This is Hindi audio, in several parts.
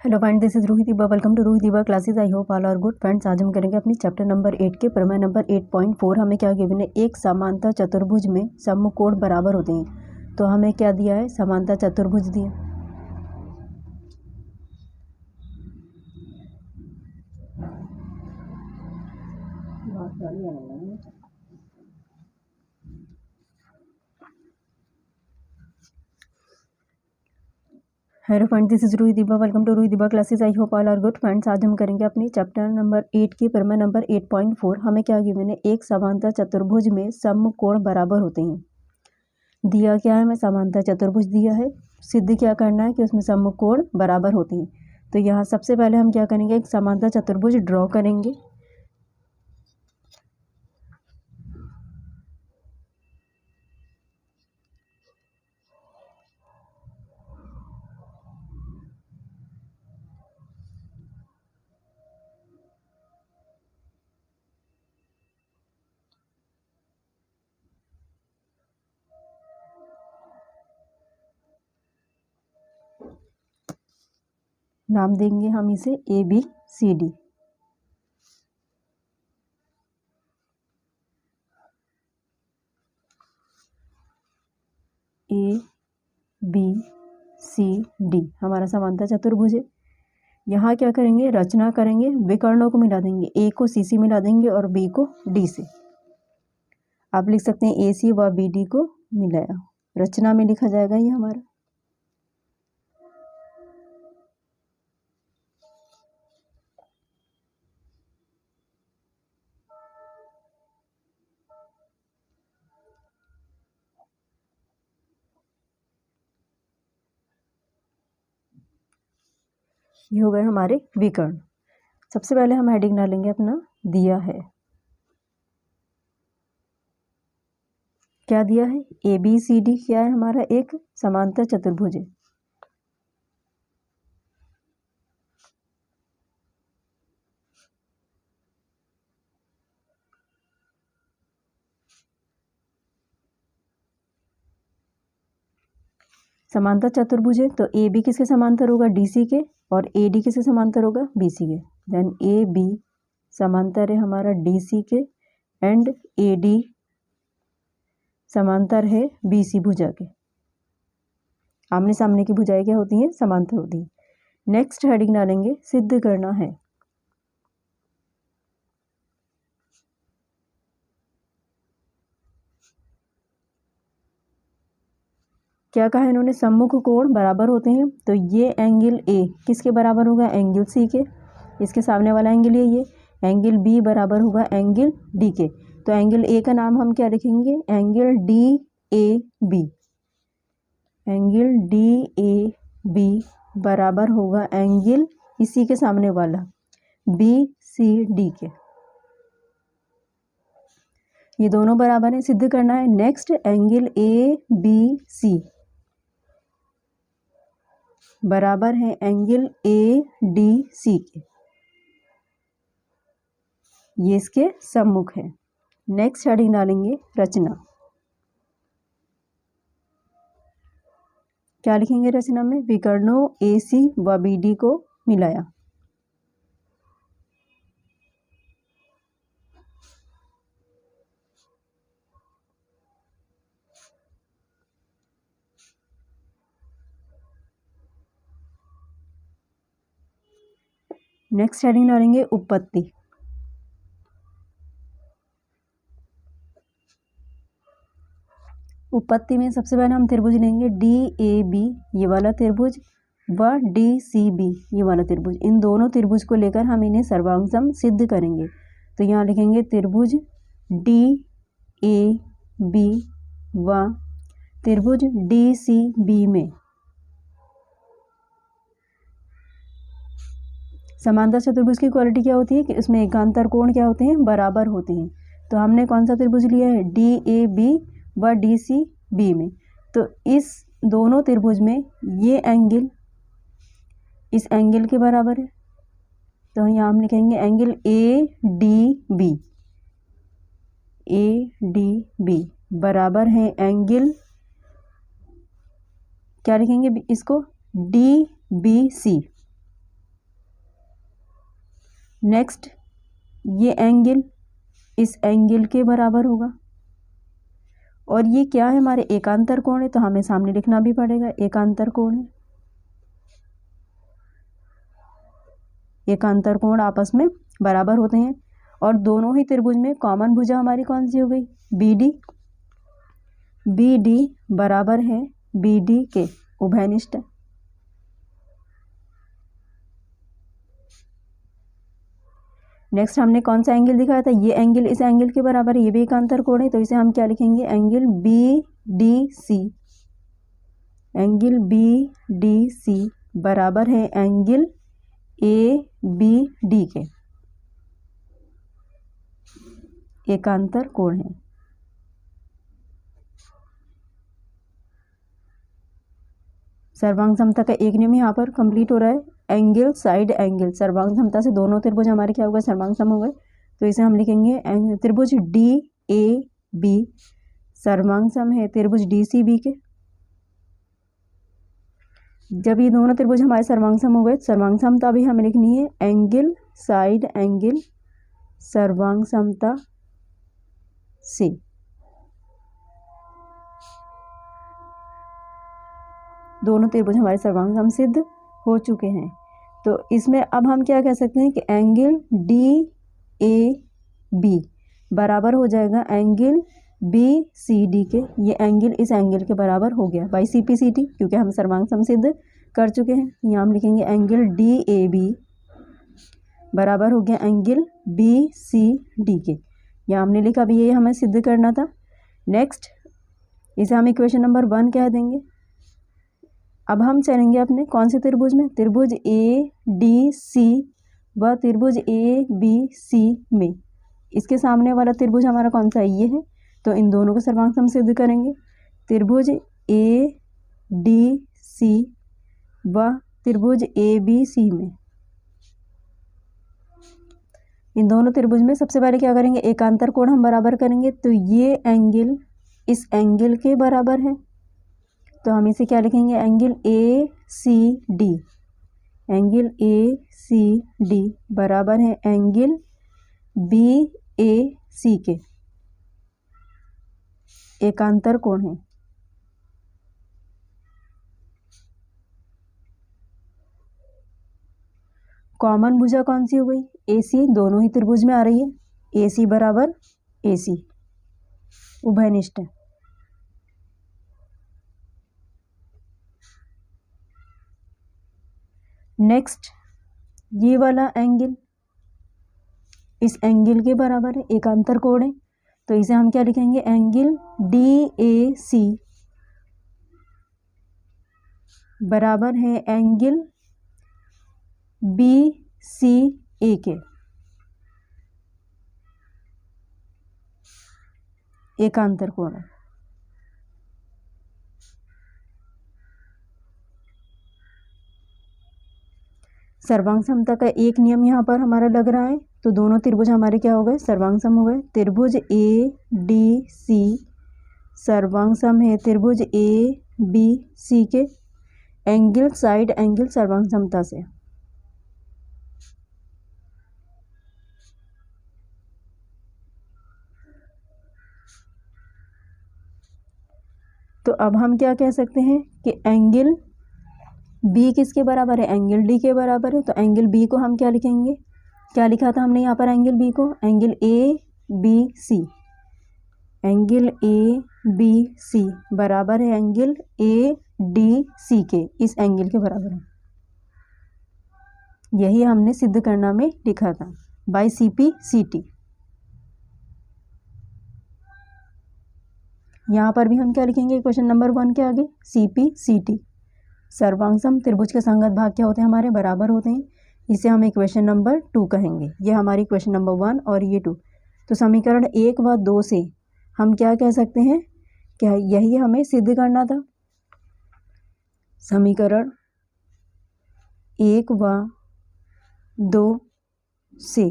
Hello friend, this is Roohi Diba. Welcome to Roohi Diba classes. I hope all are good friends. आज हम करेंगे अपनी चैप्टर नंबर 8 के प्रमेय नंबर 8.4। हमें क्या गिवन है? एक समांतर चतुर्भुज में समकोण बराबर होते हैं। तो हमें क्या दिया है? समांतर चतुर्भुज दिया। Hello friend, this is Roohi Diba. Welcome to Roohi Diba classes. I hope all are good friends. आज हम करेंगे अपनी चैप्टर नंबर 8 के प्रमेय नंबर 8.4। हमें क्या गिवन है? एक समांतर चतुर्भुज में समकोण बराबर होते हैं। दिया क्या है? हमें समांतर चतुर्भुज दिया है। सिद्ध क्या करना है कि उसमें समकोण बराबर होते हैं। तो यहाँ सबसे पहले हम क्या करेंगे? एक समांतर चतुर्भुज ड्रॉ करेंगे। नाम देंगे हम इसे ABCD। ABCD हमारा समांतर चतुर्भुज है। यहाँ क्या करेंगे? रचना करेंगे, विकर्णों को मिला देंगे। A को C से मिला देंगे और B को D से। आप लिख सकते हैं AC व BD को मिलाया। रचना में लिखा जाएगा ये हमारा। ये हो गए हमारे विकर्ण। सबसे पहले हम हेडिंग डालेंगे अपना दिया है। क्या दिया है? ABCD क्या है? हमारा एक समांतर चतुर्भुज है। समांतर चतुर्भुज है तो AB किसके समांतर होगा? DC के। और AD किसके समांतर होगा? BC के। देन AB समांतर है हमारा DC के एंड AD समांतर है BC भुजा के। आमने सामने की भुजाएं क्या होती हैं? समांतर होती हैं। नेक्स्ट हेडिंग डालेंगे सिद्ध करना है। क्या कहा इन्होंने? सम्मुख कोण बराबर होते हैं। तो ये एंगल A किसके बराबर होगा? एंगल C के। इसके सामने वाला एंगल ये एंगल B बराबर होगा एंगल D के। तो एंगल A का नाम हम क्या लिखेंगे? Angle DAB। एंगल DAB बराबर होगा एंगल इसी के सामने वाला BCD के। ये दोनों बराबर है, सिद्ध करना है। नेक्स्ट एंगल ABC बराबर है एंगल ADC के। ये इसके सम्मुख है। नेक्स्ट हेडिंग डालेंगे रचना। क्या लिखेंगे रचना में? विकर्णों AC व BD को मिलाया। नेक्स्ट हेडिंग डालेंगे उपपत्ति। उपपत्ति में सबसे पहले हम त्रिभुज लेंगे DAB ये वाला त्रिभुज व DCB ये वाला त्रिभुज। इन दोनों त्रिभुज को लेकर हम इन्हें सर्वांगसम सिद्ध करेंगे। तो यहाँ लिखेंगे त्रिभुज DAB व त्रिभुज DCB में समांतर चतुर्भुज की क्वालिटी क्या होती है कि उसमें एकांतर कोण क्या होते हैं? बराबर होते हैं। तो हमने कौन सा त्रिभुज लिया है? DAB व DCB में। तो इस दोनों त्रिभुज में ये एंगल इस एंगल के बराबर है। तो यहाँ हम लिखेंगे एंगल ADB बराबर है एंगल, क्या लिखेंगे इसको? DBC। नेक्स्ट ये एंगल इस एंगल के बराबर होगा, और ये क्या है हमारे एकांतर कोण है, तो हमें सामने लिखना भी पड़ेगा एकांतर कोण है। एकांतर कोण आपस में बराबर होते हैं, और दोनों ही त्रिभुज में कॉमन भुजा हमारी कौन सी हो गई, BD। BD बराबर है BD के, उभयनिष्ठ। नेक्स्ट हमने कौन सा एंगल दिखाया था, ये एंगल इस एंगल के बराबर है, ये भी एकांतर कोण है, तो इसे हम क्या लिखेंगे, एंगल BDC। एंगल BDC बराबर है एंगल ABD के, एकांतर कोण है। सर्वांग समता का एक नियम यहाँ पर कंप्लीट हो रहा है, एंगल साइड एंगल। सर्वांग समता से दोनों त्रिभुज हमारे क्या हो गए, सर्वांग सम हो गए, तो इसे हम लिखेंगे त्रिभुज DAB सर्वांग सम है त्रिभुज DCB के। जब ये दोनों त्रिभुज हमारे सर्वांग सम हो गए, सर्वांग समता भी हमें लिखनी है एंगल साइड एंगल सर्वांग समता से। दोनों त्रिभुज हमारे सर्वांग सम सिद्ध हो चुके हैं, तो इसमें अब हम क्या कह सकते हैं कि एंगल DAB बराबर हो जाएगा एंगल BCD के। ये एंगल इस एंगल के बराबर हो गया बाई CPCT, क्योंकि हम सर्वांग सम सिद्ध कर चुके हैं। यहाँ हम लिखेंगे एंगल DAB बराबर हो गया एंगल BCD के। यहाँ हमने लिखा भी, ये हमें सिद्ध करना था। नेक्स्ट इसे हम इक्वेशन नंबर 1 कह देंगे। अब हम चलेंगे अपने कौन से त्रिभुज में, त्रिभुज ADC व त्रिभुज ABC में। इसके सामने वाला त्रिभुज हमारा कौन सा है, ये है, तो इन दोनों को सर्वांग सम सिद्ध करेंगे। त्रिभुज ADC व त्रिभुज ABC में, इन दोनों त्रिभुज में सबसे पहले क्या करेंगे, एकांतर कोण हम बराबर करेंगे। तो ये एंगल इस एंगल के बराबर है, तो हम इसे क्या लिखेंगे, एंगल ACD। एंगल ACD बराबर है एंगल BAC के, एकांतर कोण है। कॉमन भुजा कौन सी हो गई, AC, दोनों ही त्रिभुज में आ रही है, AC बराबर AC, उभयनिष्ठ है। नेक्स्ट ये वाला एंगल इस एंगल के बराबर है, एकांतर कोण है, तो इसे हम क्या लिखेंगे, एंगल DAC बराबर है एंगल BCA के, एकांतर कोण है। सर्वांग समता का एक नियम यहाँ पर हमारा लग रहा है, तो दोनों त्रिभुज हमारे क्या हो गए, सर्वांग सम हो गए। त्रिभुज ADC सर्वांग सम है त्रिभुज ABC के, एंगल साइड एंगल सर्वांग समता से। तो अब हम क्या कह सकते हैं कि एंगल B किसके बराबर है, एंगल D के बराबर है, तो एंगल B को हम क्या लिखेंगे, क्या लिखा था हमने यहाँ पर एंगल B को, एंगल ABC। एंगल ABC बराबर है एंगल ADC के, इस एंगल के बराबर है। यही हमने सिद्ध करना में लिखा था बाय CPCT। यहाँ पर भी हम क्या लिखेंगे, क्वेश्चन नंबर 1 के आगे CPCT। सर्वांग सम त्रिभुज के संगत भाग क्या होते हैं, हमारे बराबर होते हैं, इसे हम इक्वेशन नंबर 2 कहेंगे। ये हमारी क्वेश्चन नंबर 1 और ये 2। तो समीकरण 1 व 2 से हम क्या कह सकते हैं, क्या यही हमें सिद्ध करना था। समीकरण 1 व 2 से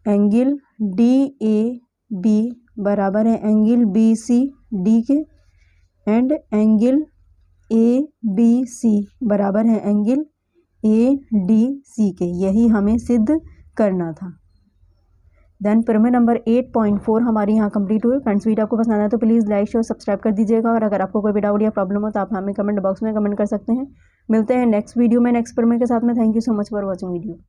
एंगल DAB बराबर है एंगल BCD के, एंड एंगल ABC बराबर है एंगल ADC के, यही हमें सिद्ध करना था। देन प्रमेय नंबर 8.4 हमारी यहाँ कंप्लीट हुई। फ्रेंड्स वीडियो आपको पसंद आया तो प्लीज़ लाइक शेयर सब्सक्राइब कर दीजिएगा, और अगर आपको कोई भी डाउट या प्रॉब्लम हो तो आप हमें कमेंट बॉक्स में कमेंट कर सकते हैं। मिलते हैं नेक्स्ट वीडियो में नेक्स्ट प्रमेय के साथ में। Thank you so much for watching video.